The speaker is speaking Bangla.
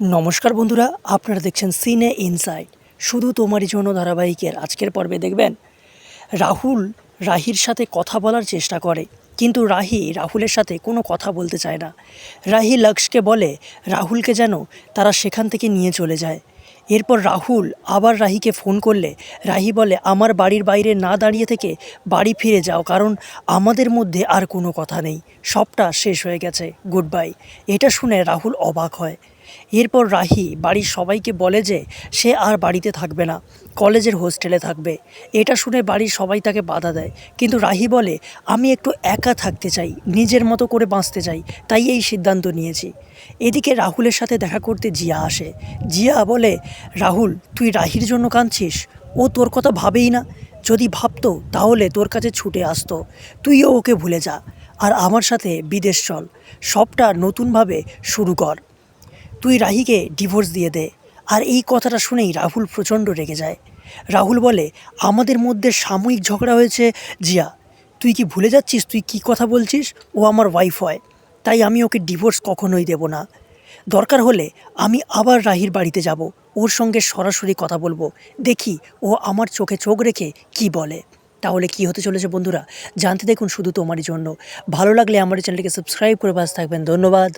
নমস্কার বন্ধুরা, আপনারা দেখছেন সিনে ইনসাইড। শুধু তোমারই জন্য ধারাবাহিকের আজকের পর্বে দেখবেন রাহুল রাহির সাথে কথা বলার চেষ্টা করে, কিন্তু রাহি রাহুলের সাথে কোনো কথা বলতে চায় না। রাহি লক্ষ্যকে বলে রাহুলকে যেন তারা সেখান থেকে নিয়ে চলে যায়। এরপর রাহুল আবার রাহিকে ফোন করলে রাহি বলে আমার বাড়ির বাইরে না দাঁড়িয়ে থেকে বাড়ি ফিরে যাও, কারণ আমাদের মধ্যে আর কোনো কথা নেই, সবটা শেষ হয়ে গেছে, গুড বাই। এটা শুনে রাহুল অবাক হয়। এরপর রাহি বাড়ির সবাইকে বলে যে সে আর বাড়িতে থাকবে না, কলেজের হোস্টেলে থাকবে। এটা শুনে বাড়ির সবাই তাকে বাধা দেয়, কিন্তু রাহি বলে আমি একটু একা থাকতে চাই, নিজের মতো করে বাঁচতে চাই, তাই এই সিদ্ধান্ত নিয়েছি। এদিকে রাহুলের সাথে দেখা করতে জিয়া আসে। জিয়া বলে রাহুল, তুই রাহির জন্য কাঁদছিস? ও তোর কথা ভাবেই না, যদি ভাবতো তাহলে তোর কাছে ছুটে আসতো। তুইও ওকে ভুলে যা, আর আমার সাথে বিদেশ চল, সবটা নতুনভাবে শুরু কর। তুই রাহিকে ডিভোর্স দিয়ে দে। আর এই কথাটা শুনেই রাহুল প্রচণ্ড রেগে যায়। রাহুল বলে আমাদের মধ্যে সাময়িক ঝগড়া হয়েছে জিয়া, তুই কি ভুলে যাচ্ছিস তুই কি কথা বলছিস? ও আমার ওয়াইফ হয়, তাই আমি ওকে ডিভোর্স কখনোই দেব না। দরকার হলে আমি আবার রাহির বাড়িতে যাব, ওর সঙ্গে সরাসরি কথা বলবো, দেখি ও আমার চোখে চোখ রেখে কি বলে। তাহলে কি হতে চলেছে বন্ধুরা, জানতে দেখুন শুধু তোমারই জন্য। ভালো লাগলে আমার চ্যানেলটিকে সাবস্ক্রাইব করে পাশে থাকবেন। ধন্যবাদ।